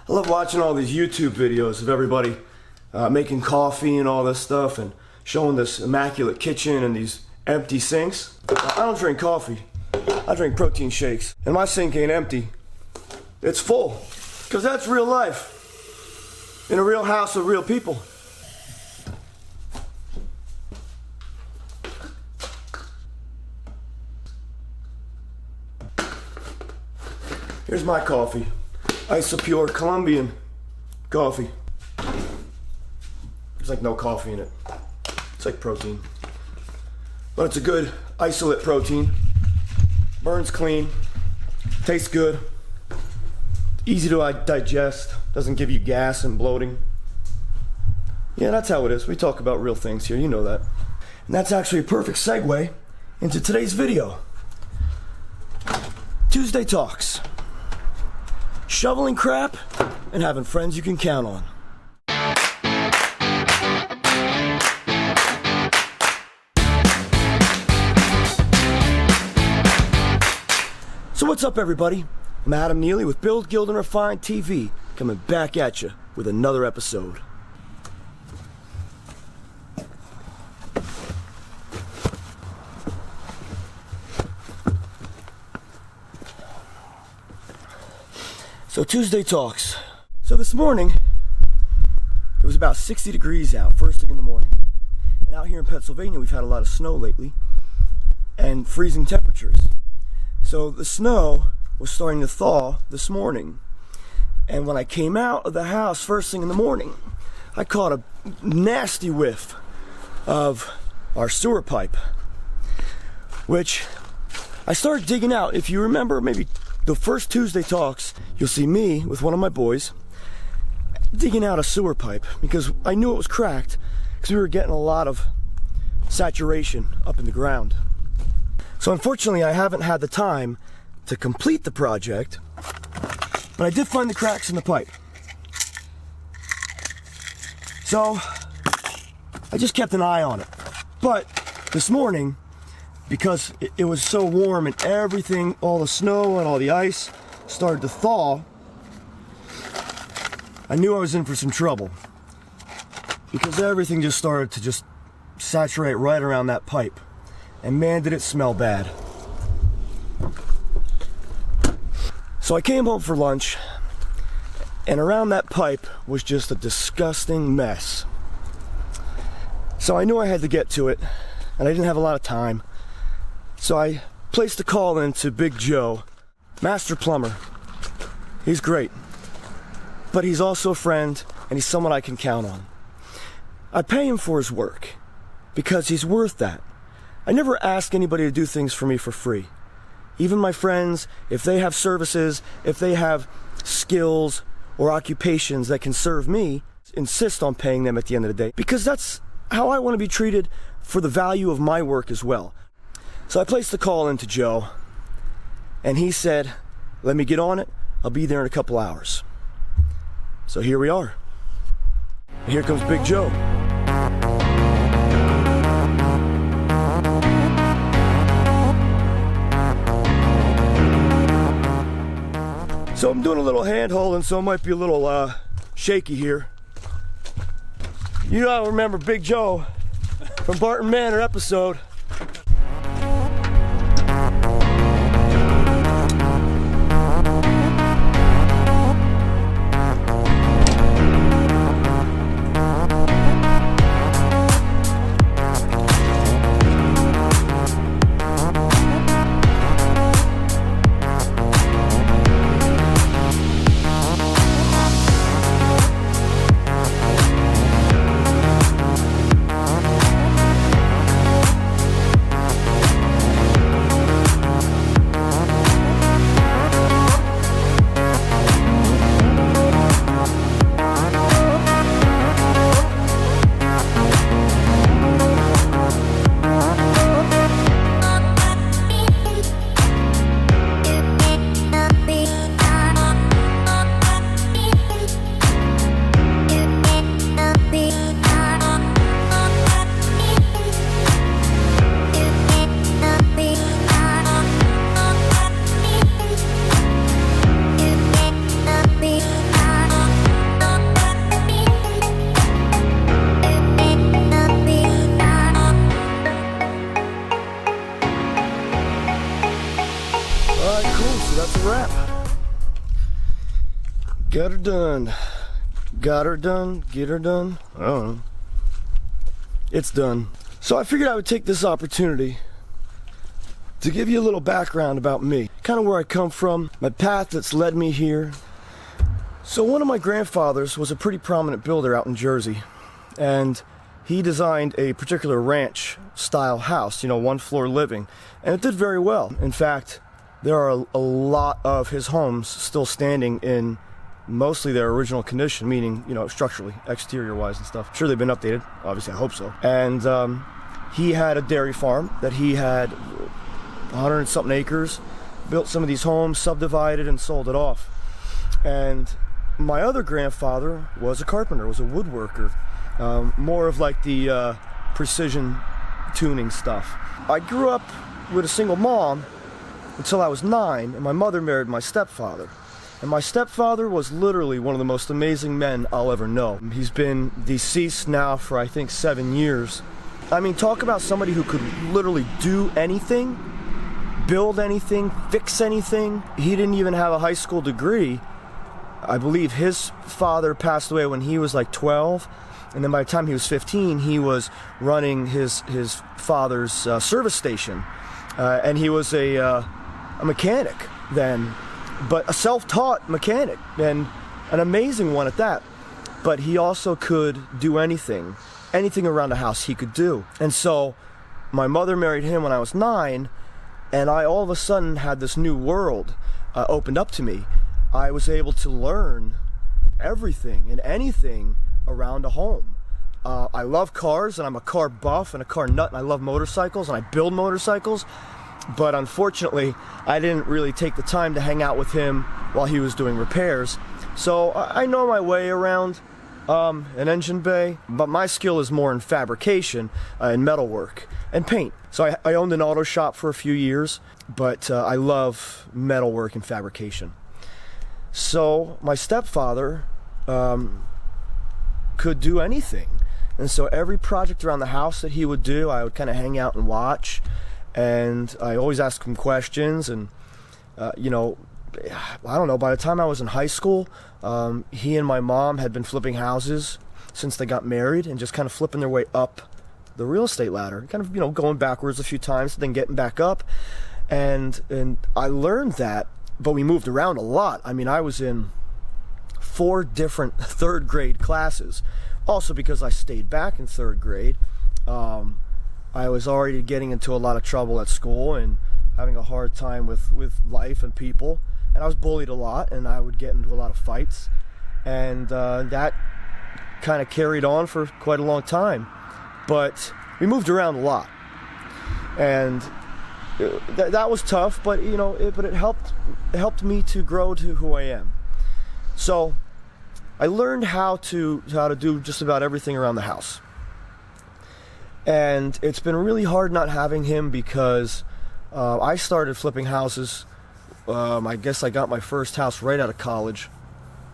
I love watching all these YouTube videos of everybody making coffee and all this stuff and showing this immaculate kitchen and these empty sinks. I don't drink coffee. I drink protein shakes. And my sink ain't empty. It's full. Because that's real life. In a real house with real people. Here's my coffee. Isopure Colombian coffee. There's like no coffee in it. It's like protein. But it's a good isolate protein. Burns clean. Tastes good. Easy to digest. Doesn't give you gas and bloating. Yeah, that's how it is. We talk about real things here. You know that. And that's actually a perfect segue into today's video. Tuesday Talks. Shoveling crap and having friends you can count on. So what's up, everybody? I'm Adam Neely with Build, Gild, and Refine TV, coming back at you with another episode. So Tuesday Talks. So this morning, it was about 60 degrees out, first thing in the morning. And out here in Pennsylvania, we've had a lot of snow lately and freezing temperatures. So the snow was starting to thaw this morning. And when I came out of the house first thing in the morning, I caught a nasty whiff of our sewer pipe, which I started digging out. If you remember, maybe the first Tuesday Talks, you'll see me with one of my boys digging out a sewer pipe because I knew it was cracked because we were getting a lot of saturation up in the ground. So unfortunately, I haven't had the time to complete the project, but I did find the cracks in the pipe. So I just kept an eye on it. But this morning, because it was so warm and everything, all the snow and all the ice started to thaw, I knew I was in for some trouble because everything just started to just saturate right around that pipe. And man, did it smell bad. So I came home for lunch, and around that pipe was just a disgusting mess. So I knew I had to get to it, and I didn't have a lot of time. So I placed a call in to Big Joe, master plumber. He's great, but he's also a friend, and he's someone I can count on. I pay him for his work because he's worth that. I never ask anybody to do things for me for free. Even my friends, if they have services, if they have skills or occupations that can serve me, insist on paying them at the end of the day because that's how I want to be treated for the value of my work as well. So I placed the call into Joe, and he said, let me get on it. I'll be there in a couple hours. So here we are. And here comes Big Joe. So I'm doing a little hand holding, so it might be a little shaky here. You all remember Big Joe from Barton Manor episode. Got her done. Got her done. Get her done. I don't know. It's done. So I figured I would take this opportunity to give you a little background about me. Kind of where I come from, my path that's led me here. So one of my grandfathers was a pretty prominent builder out in Jersey. And he designed a particular ranch style house, you know, one floor living. And it did very well. In fact, there are a lot of his homes still standing in mostly their original condition, meaning, you know, structurally, exterior-wise and stuff. Sure, they've been updated. Obviously, I hope so. And he had a dairy farm that he had 100 and something acres, built some of these homes, subdivided, and sold it off. And my other grandfather was a carpenter, was a woodworker, more of like the precision tuning stuff. I grew up with a single mom until I was 9, and my mother married my stepfather. And my stepfather was literally one of the most amazing men I'll ever know. He's been deceased now for, I think, 7 years. I mean, talk about somebody who could literally do anything, build anything, fix anything. He didn't even have a high school degree. I believe his father passed away when he was like 12. And then by the time he was 15, he was running his father's service station. And he was a mechanic then. But a self-taught mechanic, and an amazing one at that. But he also could do anything around the house he could do. And so my mother married him when I was 9, and I all of a sudden had this new world opened up to me. I was able to learn everything and anything around a home. I love cars, and I'm a car buff and a car nut, and I love motorcycles, and I build motorcycles. But unfortunately, I didn't really take the time to hang out with him while he was doing repairs. So I know my way around an engine bay, but my skill is more in fabrication and metalwork and paint. So I owned an auto shop for a few years, but I love metalwork and fabrication. So my stepfather could do anything. And so every project around the house that he would do, I would kind of hang out and watch. And I always asked him questions, and you know, I don't know, by the time I was in high school, he and my mom had been flipping houses since they got married, and just kind of flipping their way up the real estate ladder, kind of, you know, going backwards a few times, then getting back up. And I learned that, but we moved around a lot. I mean, I was in 4 different 3rd grade classes, also because I stayed back in 3rd grade. I was already getting into a lot of trouble at school and having a hard time with life and people. And I was bullied a lot, and I would get into a lot of fights. And that kind of carried on for quite a long time. But we moved around a lot. And that was tough, but you know, it helped me to grow to who I am. So I learned how to do just about everything around the house. And it's been really hard not having him, because I started flipping houses. I guess I got my first house right out of college.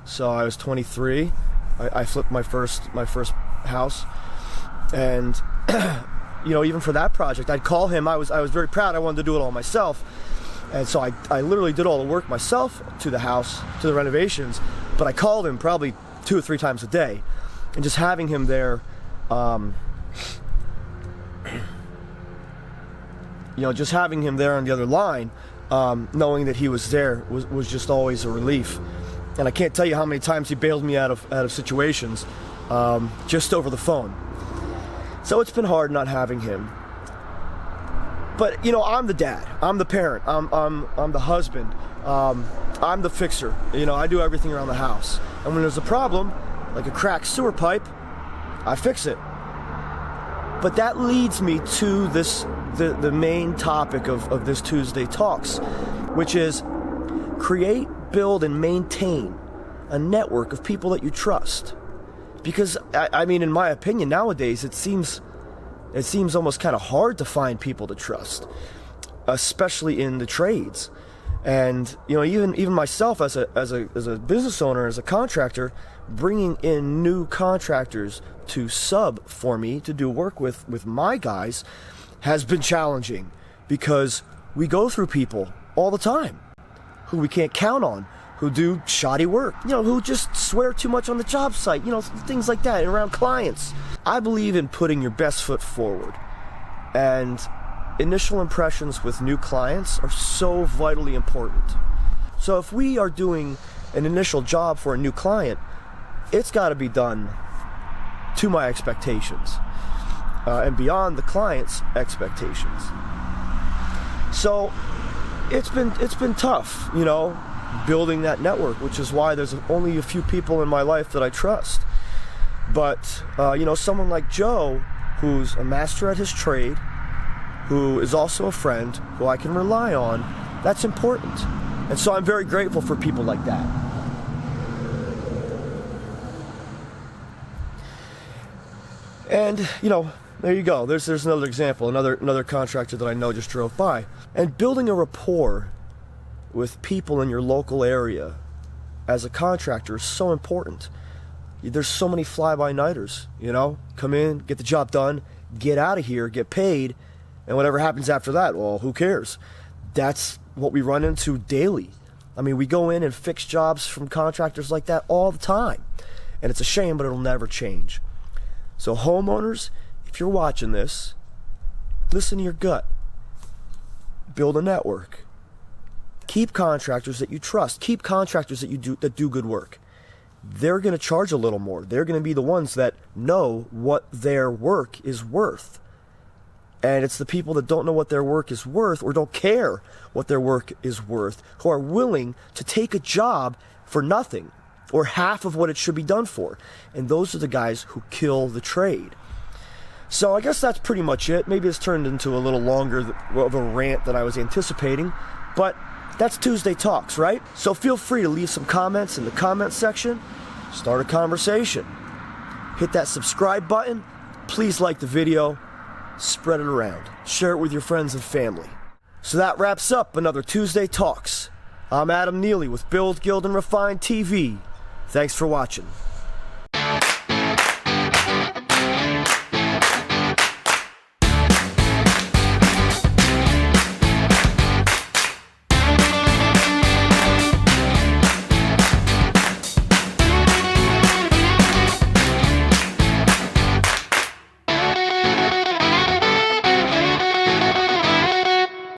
So I was 23. I flipped my first house. And you know, even for that project, I'd call him. I was very proud. I wanted to do it all myself. And so I literally did all the work myself to the house, to the renovations. But I called him probably 2 or 3 times a day. And just having him there, you know, just having him there on the other line, knowing that he was there was just always a relief. And I can't tell you how many times he bailed me out of situations just over the phone. So it's been hard not having him. But you know, I'm the dad, I'm the parent, I'm the husband, I'm the fixer. You know, I do everything around the house. And when there's a problem, like a cracked sewer pipe, I fix it. But that leads me to the main topic of this Tuesday Talks, which is create, build, and maintain a network of people that you trust. Because, I mean, in my opinion, nowadays, it seems almost kind of hard to find people to trust, especially in the trades. And, you know, even myself as a business owner, as a contractor, bringing in new contractors to sub for me to do work with my guys has been challenging, because we go through people all the time who we can't count on, who do shoddy work, who just swear too much on the job site, things like that, and around clients. I believe in putting your best foot forward. And initial impressions with new clients are so vitally important. So if we are doing an initial job for a new client, it's got to be done to my expectations and beyond the client's expectations. So it's been tough, building that network, which is why there's only a few people in my life that I trust. But someone like Joe, who's a master at his trade, who is also a friend, who I can rely on, that's important. And so I'm very grateful for people like that. And, there you go. There's another example, another contractor that I know just drove by. And building a rapport with people in your local area as a contractor is so important. There's so many fly-by-nighters, come in, get the job done, get out of here, get paid, and whatever happens after that, well, who cares? That's what we run into daily. I mean, we go in and fix jobs from contractors like that all the time. And it's a shame, but it'll never change. So homeowners, if you're watching this, listen to your gut. Build a network. Keep contractors that you trust. Keep contractors that do good work. They're going to charge a little more. They're going to be the ones that know what their work is worth. And it's the people that don't know what their work is worth or don't care what their work is worth who are willing to take a job for nothing or half of what it should be done for. And those are the guys who kill the trade. So I guess that's pretty much it. Maybe it's turned into a little longer of a rant than I was anticipating, but that's Tuesday Talks, right? So feel free to leave some comments in the comment section. Start a conversation. Hit that subscribe button. Please like the video. Spread it around. Share it with your friends and family. So that wraps up another Tuesday Talks. I'm Adam Neely with Build, Gild, and Refine TV. Thanks for watching.